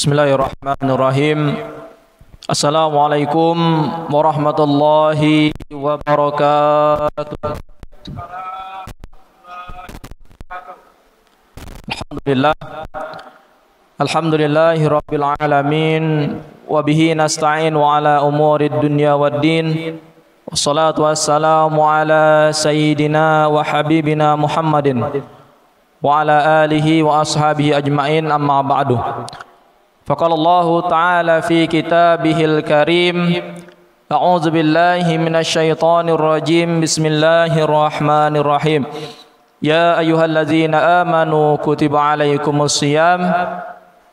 Bismillahirrahmanirrahim. Assalamualaikum warahmatullahi wabarakatuh. Alhamdulillahi rabbil alamin. Wabihi nasta'in wa ala umurid dunya waddin. Wassalatu wassalamu ala sayyidina wa habibina Muhammadin wa ala alihi wa ashabihi ajma'in, amma ba'du. Faqala Allah Ta'ala fi kitabihil karim, a'udzu billahi minasy syaithanir rajim. Bismillahirrahmanirrahim. Ya ayyuhalladzina amanu kutiba alaikumus shiyam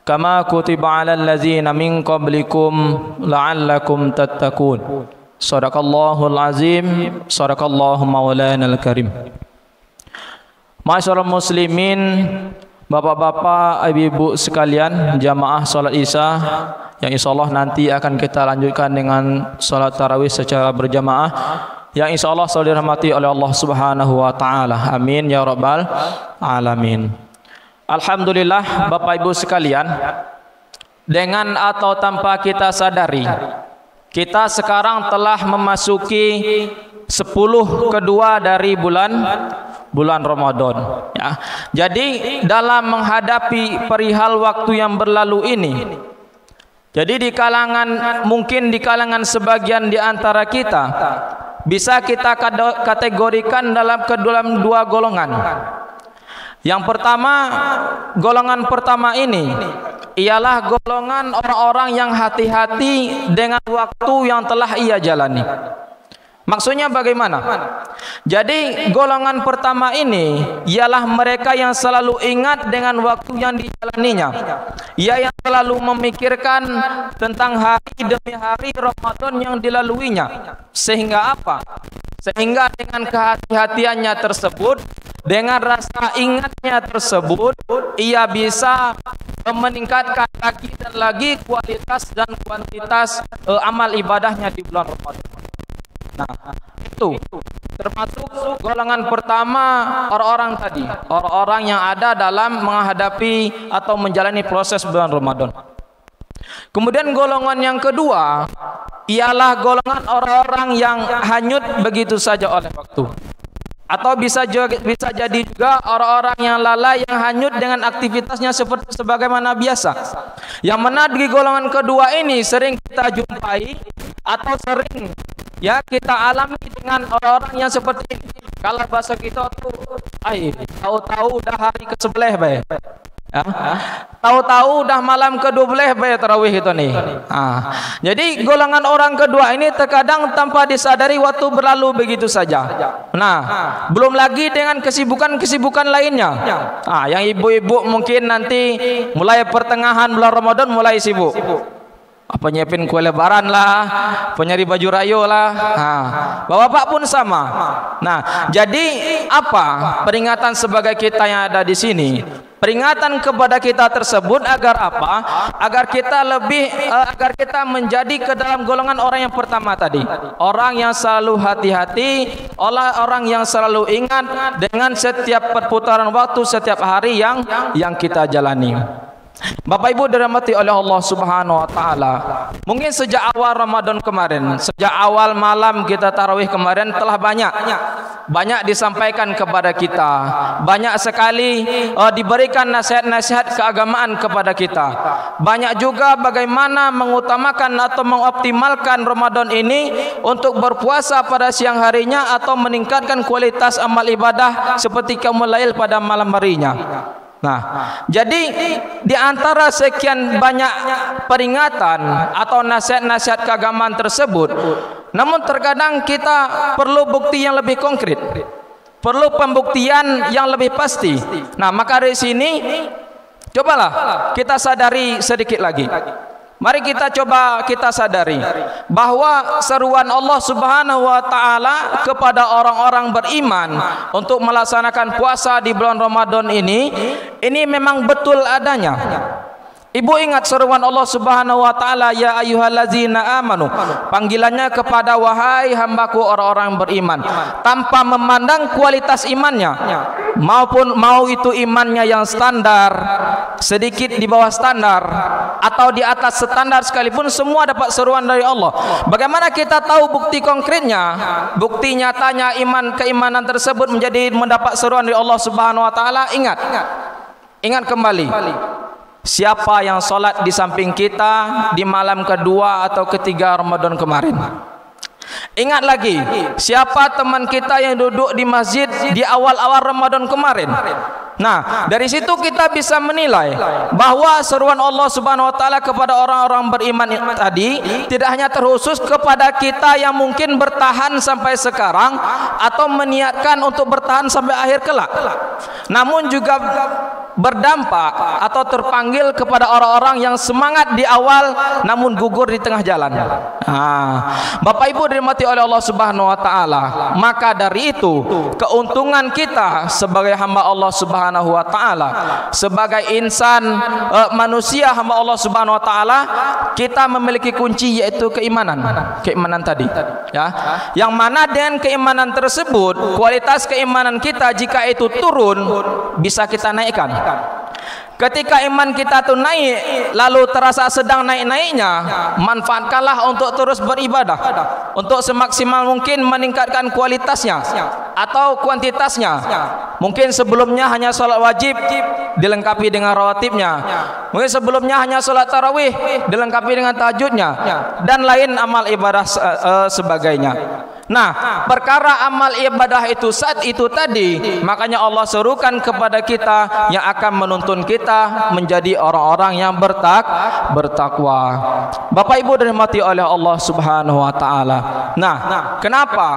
kama kutiba alal ladzina min qablikum la'allakum tattaqun. Shadaqallahul azim, shadaqallahu maulanal karim. Masyaallah muslimin, bapak-bapak, ibu-ibu sekalian, jamaah salat Isya yang insyaallah nanti akan kita lanjutkan dengan salat tarawih secara berjamaah yang insyaallah selalu dirahmati oleh Allah Subhanahu wa taala. Amin ya rabbal alamin. Alhamdulillah bapak ibu sekalian, dengan atau tanpa kita sadari, kita sekarang telah memasuki 10 kedua dari bulan Ramadan, ya. Jadi dalam menghadapi perihal waktu yang berlalu ini, jadi mungkin di kalangan sebagian di antara kita bisa kita kategorikan dalam dua golongan. Yang pertama, golongan pertama ini ialah golongan orang-orang yang hati-hati dengan waktu yang telah ia jalani. Maksudnya bagaimana? Jadi golongan pertama ini ialah mereka yang selalu ingat dengan waktu yang dijalaninya. Ia yang selalu memikirkan tentang hari demi hari Ramadan yang dilaluinya. Sehingga apa? Sehingga dengan kehati-hatiannya tersebut, dengan rasa ingatnya tersebut, ia bisa meningkatkan lagi dan lagi kualitas dan kuantitas amal ibadahnya di bulan Ramadan. Nah, itu termasuk golongan pertama orang-orang tadi, orang-orang yang ada dalam menghadapi atau menjalani proses bulan Ramadan. Kemudian golongan yang kedua ialah golongan orang-orang yang hanyut begitu saja oleh waktu. Atau bisa jadi juga orang-orang yang lalai, yang hanyut dengan aktivitasnya seperti sebagaimana biasa. Yang mana di golongan kedua ini sering kita jumpai atau sering kita alami dengan orang-orang yang seperti ini. Kalau bahasa kita tuh, tahu-tahu udah hari ke-11 bae. Ya. Tahu-tahu udah malam ke-12 bae tarawih itu nih. Jadi golongan orang kedua ini terkadang tanpa disadari waktu berlalu begitu saja. Nah, belum lagi dengan kesibukan-kesibukan lainnya. Yang ibu-ibu mungkin nanti mulai pertengahan bulan Ramadan mulai sibuk. Apa nyiapin kue lebaran lah, penyari baju rayo lah. Bapak pun sama. Nah, jadi apa peringatan sebagai kita yang ada di sini? Peringatan kepada kita tersebut agar apa? Agar kita menjadi ke dalam golongan orang yang pertama tadi. Orang yang selalu hati-hati, orang yang selalu ingat dengan setiap perputaran waktu, setiap hari yang kita jalani. Bapak Ibu dirahmati oleh Allah Subhanahu wa taala. Mungkin sejak awal Ramadan kemarin, sejak awal malam kita tarawih kemarin telah banyak disampaikan kepada kita. Banyak sekali diberikan nasihat-nasihat keagamaan kepada kita. Banyak juga bagaimana mengutamakan atau mengoptimalkan Ramadan ini untuk berpuasa pada siang harinya atau meningkatkan kualitas amal ibadah seperti qiyamul lail pada malam harinya. Nah, jadi di antara sekian banyak peringatan atau nasihat-nasihat keagamaan tersebut, namun terkadang kita perlu bukti yang lebih konkret, perlu pembuktian yang lebih pasti. Nah, maka dari sini cobalah kita sadari sedikit lagi. Mari kita sadari bahwa seruan Allah Subhanahu wa taala kepada orang-orang beriman untuk melaksanakan puasa di bulan Ramadan ini memang betul adanya. Ibu ingat seruan Allah Subhanahu wa taala, ya ayyuhallazina amanu. Panggilannya kepada wahai hambaku orang-orang beriman, tanpa memandang kualitas imannya, maupun mau itu imannya yang standar, sedikit di bawah standar, atau di atas standar sekalipun, semua dapat seruan dari Allah. Bagaimana kita tahu bukti konkretnya, bukti nyatanya keimanan tersebut mendapat seruan dari Allah Subhanahu wa taala? Ingat kembali. Siapa yang sholat di samping kita di malam kedua atau ketiga Ramadan kemarin? Ingat lagi, siapa teman kita yang duduk di masjid di awal-awal Ramadan kemarin? Nah, dari situ kita bisa menilai bahwa seruan Allah Subhanahu wa taala kepada orang-orang beriman tadi tidak hanya terkhusus kepada kita yang mungkin bertahan sampai sekarang atau meniatkan untuk bertahan sampai akhir kelak, namun juga berdampak atau terpanggil kepada orang-orang yang semangat di awal namun gugur di tengah jalan. Bapak Ibu dirahmati oleh Allah Subhanahu wa taala, maka dari itu keuntungan kita sebagai hamba Allah Subhanahu wa taala, sebagai insan manusia hamba Allah Subhanahu wa taala, kita memiliki kunci, yaitu keimanan tadi, ya. Yang mana dengan keimanan tersebut, kualitas keimanan kita jika itu turun bisa kita naikkan. Ketika iman kita tuh naik, lalu terasa sedang naik-naiknya, manfaatkanlah untuk terus beribadah, untuk semaksimal mungkin meningkatkan kualitasnya atau kuantitasnya. Mungkin sebelumnya hanya sholat wajib, dilengkapi dengan rawatibnya. Mungkin sebelumnya hanya sholat tarawih, dilengkapi dengan tahajudnya, dan lain amal ibadah sebagainya. Nah, perkara amal ibadah itu saat itu tadi, makanya Allah serukan kepada kita yang akan menuntun kita menjadi orang-orang yang bertakwa. Bapak Ibu dirahmati oleh Allah Subhanahu wa taala. Nah, kenapa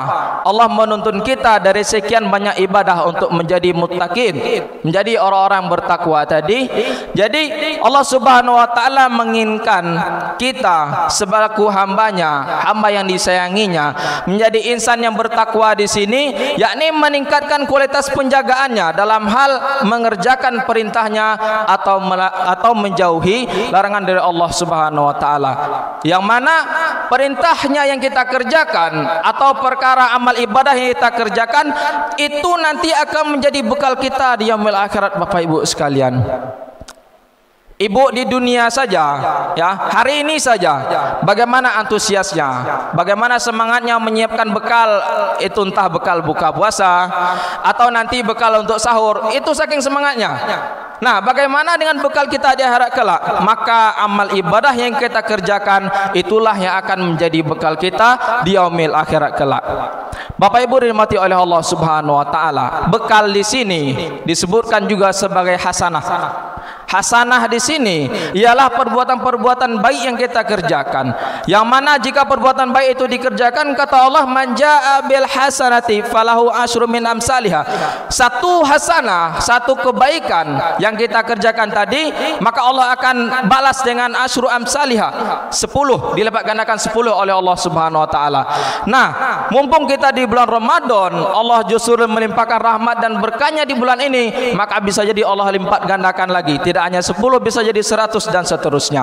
Allah menuntun kita dari sekian banyak ibadah untuk menjadi muttaqin, menjadi orang-orang bertakwa tadi? Jadi Allah Subhanahu wa taala menginginkan kita sebagai hambanya, hamba yang disayanginya, menjadi insan yang bertakwa di sini, yakni meningkatkan kualitas penjagaannya dalam hal mengerjakan perintahnya atau menjauhi larangan dari Allah Subhanahu wa taala. Yang mana perintahnya yang kita kerjakan atau perkara amal ibadah yang kita kerjakan itu nanti akan menjadi bekal kita di yaumil akhirat, Bapak Ibu sekalian. Ibu di dunia saja, ya, hari ini saja, bagaimana antusiasnya, bagaimana semangatnya menyiapkan bekal, itu entah bekal buka puasa atau nanti bekal untuk sahur, itu saking semangatnya. Nah, bagaimana dengan bekal kita di akhirat kelak? Maka amal ibadah yang kita kerjakan itulah yang akan menjadi bekal kita di yaumil akhirat kelak. Bapak Ibu dirahmati oleh Allah Subhanahu wa taala, bekal di sini disebutkan juga sebagai hasanah. Hasanah di sini ialah perbuatan-perbuatan baik yang kita kerjakan. Yang mana jika perbuatan baik itu dikerjakan, kata Allah, man jaa bil hasanati falahu asyru min amsalihha. Satu hasanah, satu kebaikan yang kita kerjakan tadi, maka Allah akan balas dengan asyru amsalihha, 10, dilipat gandakan 10 oleh Allah Subhanahu wa taala. Nah, mumpung kita di bulan Ramadan, Allah justru melimpahkan rahmat dan berkahnya di bulan ini, maka bisa jadi Allah lipat gandakan lagi. Tidak hanya 10, bisa jadi 100 dan seterusnya.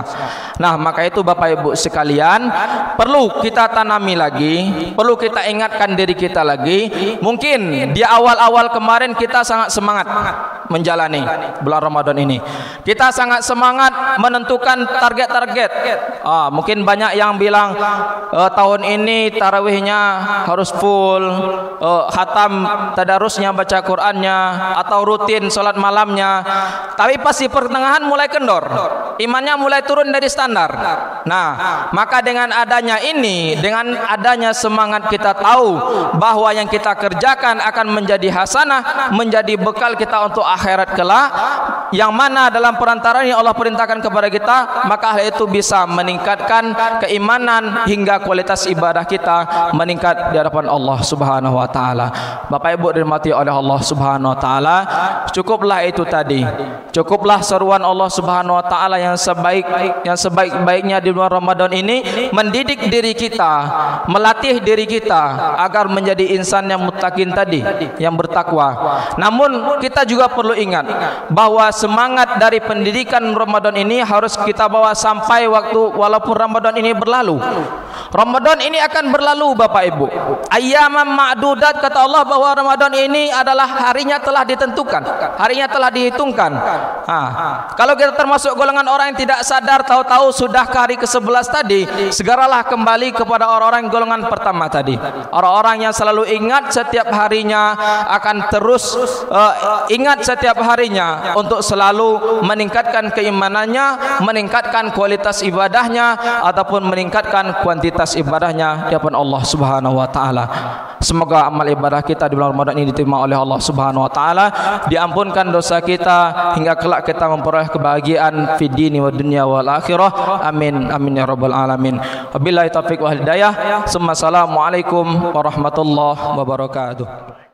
Nah, maka itu Bapak Ibu sekalian, perlu kita tanami lagi, perlu kita ingatkan diri kita lagi. Mungkin di awal-awal kemarin kita sangat semangat menjalani bulan Ramadan ini. Kita sangat semangat menentukan target-target. Mungkin banyak yang bilang tahun ini tarawihnya harus full, khatam tadarusnya, baca Qur'annya, atau rutin sholat malamnya. Tapi pasti pertengahan mulai kendor, imannya mulai turun dari standar. Nah, maka dengan adanya ini, dengan adanya semangat kita tahu bahwa yang kita kerjakan akan menjadi hasanah, menjadi bekal kita untuk akhirat kelak, yang mana dalam perantaranya Allah perintahkan kepada kita, maka hal itu bisa meningkatkan keimanan hingga kualitas ibadah kita meningkat di hadapan Allah Subhanahu wa taala. Bapak Ibu dirahmati oleh Allah Subhanahu wa taala, cukuplah itu tadi. Cukuplah seruan Allah Subhanahu wa taala yang sebaik-baiknya di bulan Ramadan ini, mendidik diri kita, melatih diri kita agar menjadi insan yang muttaqin tadi, yang bertakwa. Namun kita juga perlu ingat bahwa semangat dari pendidikan Ramadan ini harus kita bawa sampai waktu walaupun Ramadan ini berlalu. Ramadan ini akan berlalu Bapak Ibu. Ayyaman ma'dudat, kata Allah bahwa Ramadan ini adalah harinya telah ditentukan, harinya telah dihitungkan. Kalau kita termasuk golongan orang yang tidak sadar, tahu-tahu sudah ke hari ke-11 tadi, segeralah kembali kepada orang-orang golongan pertama tadi. Orang-orang yang selalu ingat setiap harinya, akan terus ingat setiap harinya untuk selalu meningkatkan keimanannya, meningkatkan kualitas ibadahnya ataupun meningkatkan kuantitas ibadahnya di hadapan Allah Subhanahu wa taala. Semoga amal ibadah kita di bulan Ramadan ini diterima oleh Allah Subhanahu wa taala, diampunkan dosa kita hingga kelak kita memperoleh kebahagiaan fid dini wad dunya wal akhirah. Amin amin ya rabbal alamin. Wabillahi taufiq wal hidayah. Assalamualaikum warahmatullahi wabarakatuh.